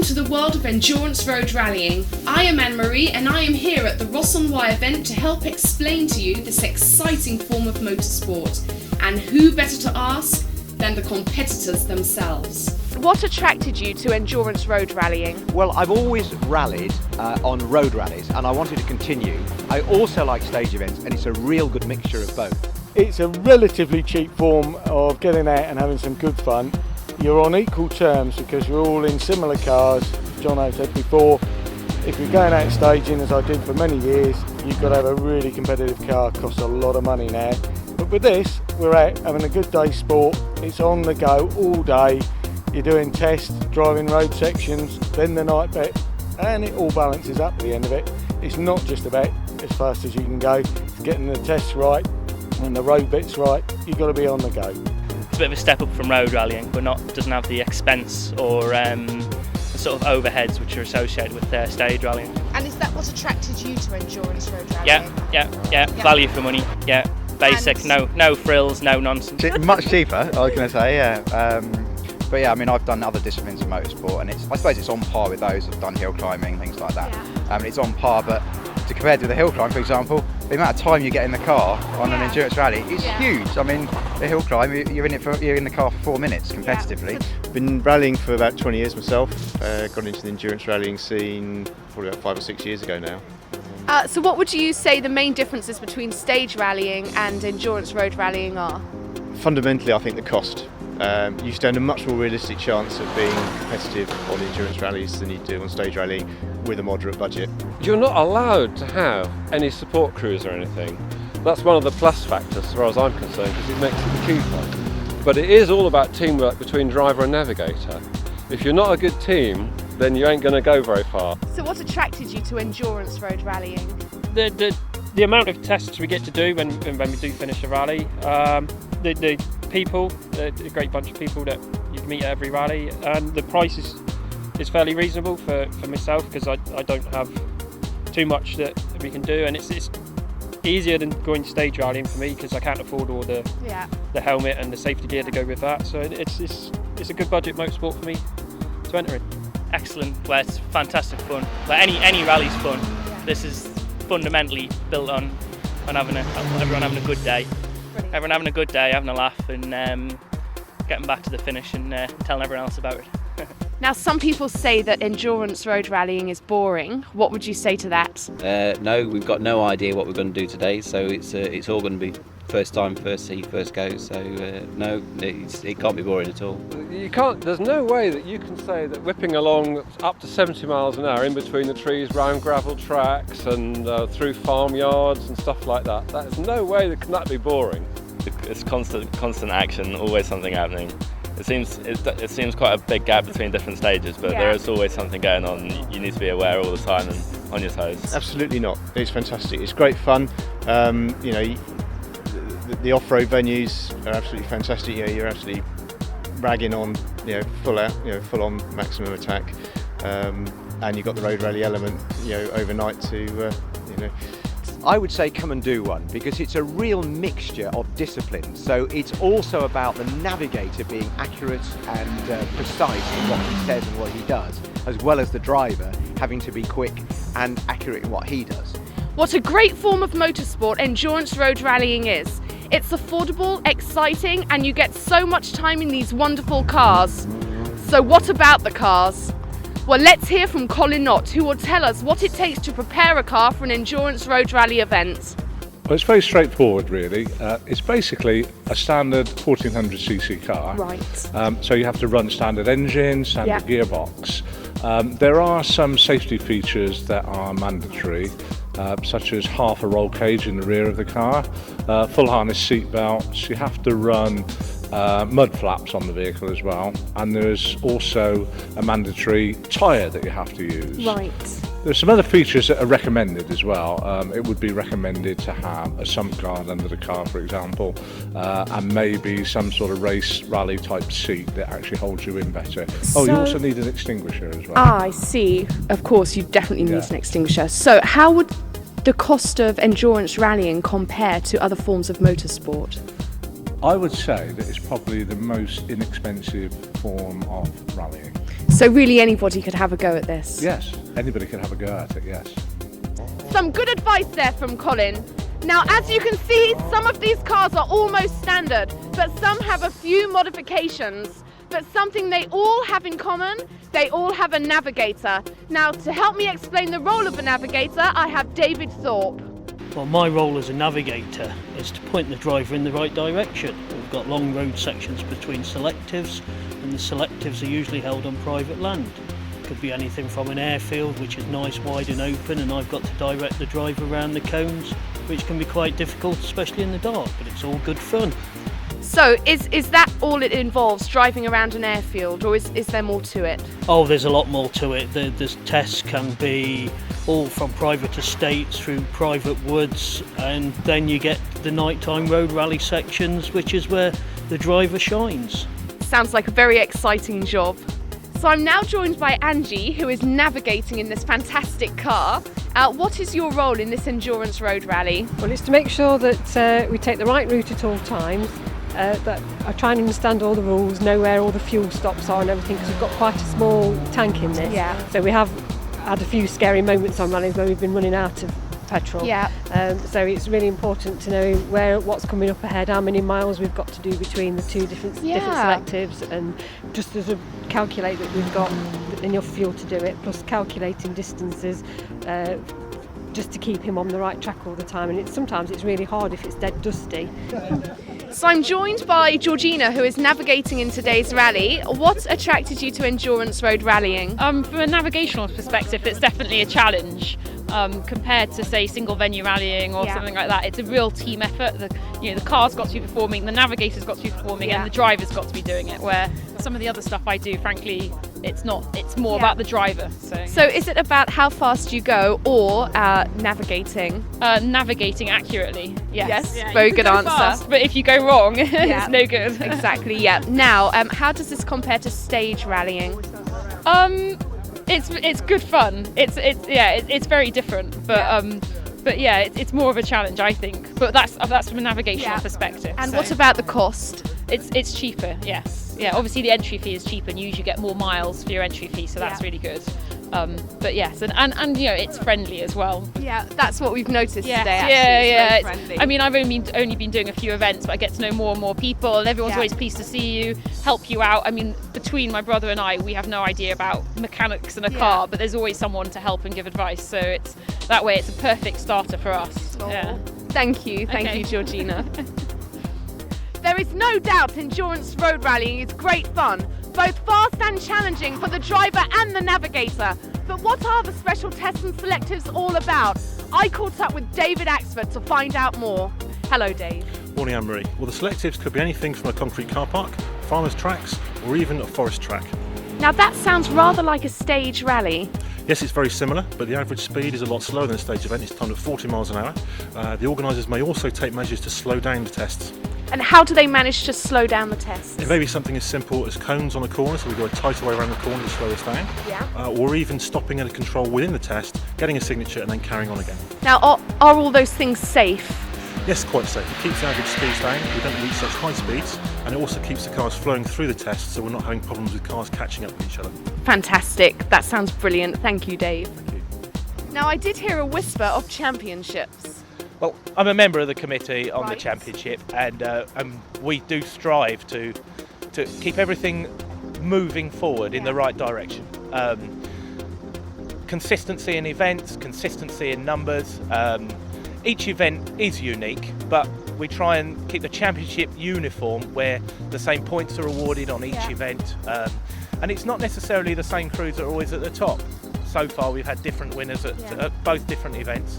to the world of endurance road rallying. I am Anne-Marie and I am here at the Ross-on-Wye event to help explain to you this exciting form of motorsport. And who better to ask than the competitors themselves. What attracted you to endurance road rallying? Well, I've always rallied on road rallies and I wanted to continue. I also like stage events and it's a real good mixture of both. It's a relatively cheap form of getting out and having some good fun. You're on equal terms because you're all in similar cars. John has said before, if you're going out staging, as I did for many years, you've got to have a really competitive car. It costs a lot of money now. But with this, we're out having a good day's sport. It's on the go all day. You're doing tests, driving road sections, then the night bet, and it all balances up at the end of it. It's not just about as fast as you can go, it's getting the tests right and the road bits right. You've got to be on the go. It's a bit of a step up from road rallying, but doesn't have the expense or the sort of overheads which are associated with stage rallying. And is that what attracted you to endurance road rallying? Yeah. Value for money. Yeah, basic. No frills, no nonsense. Much cheaper, I was going to say, yeah. But yeah, I mean, I've done other disciplines of motorsport, and I suppose it's on par with those. I've done hill climbing, things like that. Yeah. It's on par, but to compare to the hill climb, for example, the amount of time you get in the car on an endurance rally is huge. I mean, the hill climb, you're in the car for 4 minutes competitively. Been rallying for about 20 years myself. Got into the endurance rallying scene probably about 5 or 6 years ago now. So what would you say the main differences between stage rallying and endurance road rallying are? Fundamentally, I think the cost. You stand a much more realistic chance of being competitive on endurance rallies than you do on stage rallying with a moderate budget. You're not allowed to have any support crews or anything. That's one of the plus factors as far as I'm concerned, because it makes it cheaper. But it is all about teamwork between driver and navigator. If you're not a good team, then you ain't going to go very far. So what attracted you to endurance road rallying? The amount of tests we get to do when we do finish a rally, the people, a great bunch of people that you meet at every rally, and the price is fairly reasonable for myself because I don't have too much that we can do, and it's easier than going stage rallying for me because I can't afford all the helmet and the safety gear to go with that. So it's a good budget motorsport for me to enter in. Excellent. Well, it's fantastic fun. Like any rally's fun. This is fundamentally built on everyone having a good day. Brilliant. Everyone having a good day, having a laugh, and getting back to the finish and telling everyone else about it. Now, some people say that endurance road rallying is boring. What would you say to that? No, we've got no idea what we're going to do today, so it's all going to be first time, first see, first go. So no, it can't be boring at all. You can't. There's no way that you can say that whipping along up to 70 miles an hour in between the trees, round gravel tracks, and through farmyards and stuff like that. There's no way that can that be boring. It's constant action, always something happening. It seems quite a big gap between different stages, but there is always something going on. You need to be aware all the time and on your toes. Absolutely not. It's fantastic. It's great fun. The off-road venues are absolutely fantastic. You're absolutely ragging on, full on maximum attack, and you've got the road rally element, overnight to, I would say come and do one because it's a real mixture of disciplines. So it's also about the navigator being accurate and precise in what he says and what he does, as well as the driver having to be quick and accurate in what he does. What a great form of motorsport endurance road rallying is. It's affordable, exciting, and you get so much time in these wonderful cars. So what about the cars? Well, let's hear from Colin Knott, who will tell us what it takes to prepare a car for an endurance road rally event. Well, it's very straightforward, really. It's basically a standard 1400cc car. Right. So you have to run standard engine, standard gearbox. There are some safety features that are mandatory, such as half a roll cage in the rear of the car, full harness seat belts. You have to run mud flaps on the vehicle as well, and there's also a mandatory tyre that you have to use. Right. There's some other features that are recommended as well. It would be recommended to have a sump guard under the car, for example, and maybe some sort of race rally type seat that actually holds you in better. You also need an extinguisher as well. I see. Of course, you definitely need an extinguisher. So how would the cost of endurance rallying compare to other forms of motorsport? I would say that it's probably the most inexpensive form of rallying. So really anybody could have a go at this? Yes, anybody can have a go at it, yes. Some good advice there from Colin. Now, as you can see, some of these cars are almost standard, but some have a few modifications. But something they all have in common, they all have a navigator. Now, to help me explain the role of a navigator, I have David Thorpe. Well, my role as a navigator is to point the driver in the right direction. We've got long road sections between selectives, and the selectives are usually held on private land. Could be anything from an airfield, which is nice, wide and open, and I've got to direct the driver around the cones, which can be quite difficult, especially in the dark, but it's all good fun. So, is that all it involves, driving around an airfield, or is there more to it? Oh, there's a lot more to it. The tests can be all from private estates through private woods, and then you get the nighttime road rally sections, which is where the driver shines. Sounds like a very exciting job. So I'm now joined by Angie, who is navigating in this fantastic car. What is your role in this endurance road rally? Well, it's to make sure that we take the right route at all times, that I try and understand all the rules, know where all the fuel stops are and everything, because we've got quite a small tank in this. Yeah. So we have had a few scary moments on rallies where we've been running out of petrol. Yeah. So it's really important to know what's coming up ahead, how many miles we've got to do between the two different selectives, and just to calculate that we've got enough fuel to do it, plus calculating distances, just to keep him on the right track all the time. And sometimes it's really hard if it's dead dusty. So I'm joined by Georgina, who is navigating in today's rally. What attracted you to endurance road rallying? From a navigational perspective, it's definitely a challenge. Compared to, say, single venue rallying or something like that. It's a real team effort. The car's got to be performing, the navigator's got to be performing, and the driver's got to be doing it, where some of the other stuff I do, frankly, it's not. It's more about the driver. So is it about how fast you go, or navigating? Navigating accurately, yes. Very good answer. Fast, but if you go wrong, it's no good. Exactly, yeah. Now, how does this compare to stage rallying? It's good fun. It's very different, but yeah, it's more of a challenge, I think. But that's from a navigational perspective. And what about the cost? It's cheaper, yes. Yeah, obviously the entry fee is cheaper, and you usually get more miles for your entry fee, so that's really good. But yes, and it's friendly as well. Yeah, that's what we've noticed today. Yeah. It's very friendly. I mean, I've only been doing a few events, but I get to know more and more people, and everyone's always pleased to see you, help you out. I mean, between my brother and I, we have no idea about mechanics in a car, but there's always someone to help and give advice. So it's a perfect starter for us. Oh. Yeah. Thank you, Georgina. There is no doubt endurance road rallying is great fun, both fast and challenging for the driver and the navigator. But what are the special tests and selectives all about? I caught up with David Axford to find out more. Hello, Dave. Morning, Anne-Marie. Well, the selectives could be anything from a concrete car park, farmers' tracks, or even a forest track. Now that sounds rather like a stage rally. Yes, it's very similar, but the average speed is a lot slower than a stage event. It's timed at 40 miles an hour. The organisers may also take measures to slow down the tests. And how do they manage to slow down the tests? It may be something as simple as cones on a corner, so we go a tighter way around the corner to slow us down. Yeah. Or even stopping at a control within the test, getting a signature and then carrying on again. Now, are all those things safe? Yes, quite safe. It keeps the average speeds down, we don't reach such high speeds, and it also keeps the cars flowing through the test, so we're not having problems with cars catching up with each other. Fantastic. That sounds brilliant. Thank you, Dave. Thank you. Now, I did hear a whisper of championships. Well, I'm a member of the committee on the championship, and we do strive to keep everything moving forward in the right direction. Consistency in events, consistency in numbers. Each event is unique, but we try and keep the championship uniform, where the same points are awarded on each event, and it's not necessarily the same crews that are always at the top. So far, we've had different winners at both different events.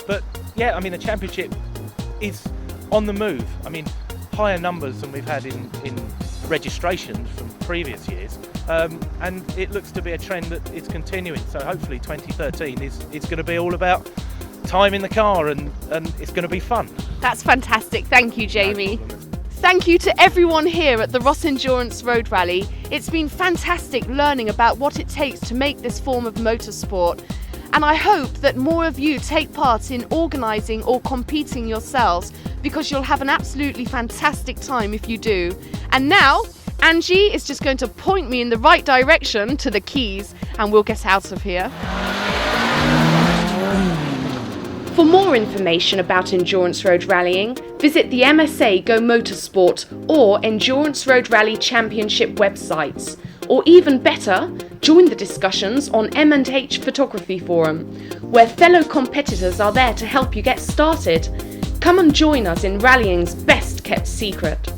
But yeah, I mean, the championship is on the move. I mean, higher numbers than we've had in registrations from previous years, and it looks to be a trend that is continuing. So hopefully 2013 is going to be all about time in the car, and it's going to be fun. That's fantastic. Thank you, Jamie. Thank you to everyone here at the Ross Endurance Road Rally. It's been fantastic learning about what it takes to make this form of motorsport. And I hope that more of you take part in organising or competing yourselves, because you'll have an absolutely fantastic time if you do. And now, Angie is just going to point me in the right direction to the keys and we'll get out of here. For more information about endurance road rallying, visit the MSA Go Motorsport or Endurance Road Rally Championship websites. Or even better, join the discussions on M&H Photography Forum, where fellow competitors are there to help you get started. Come and join us in rallying's best kept secret.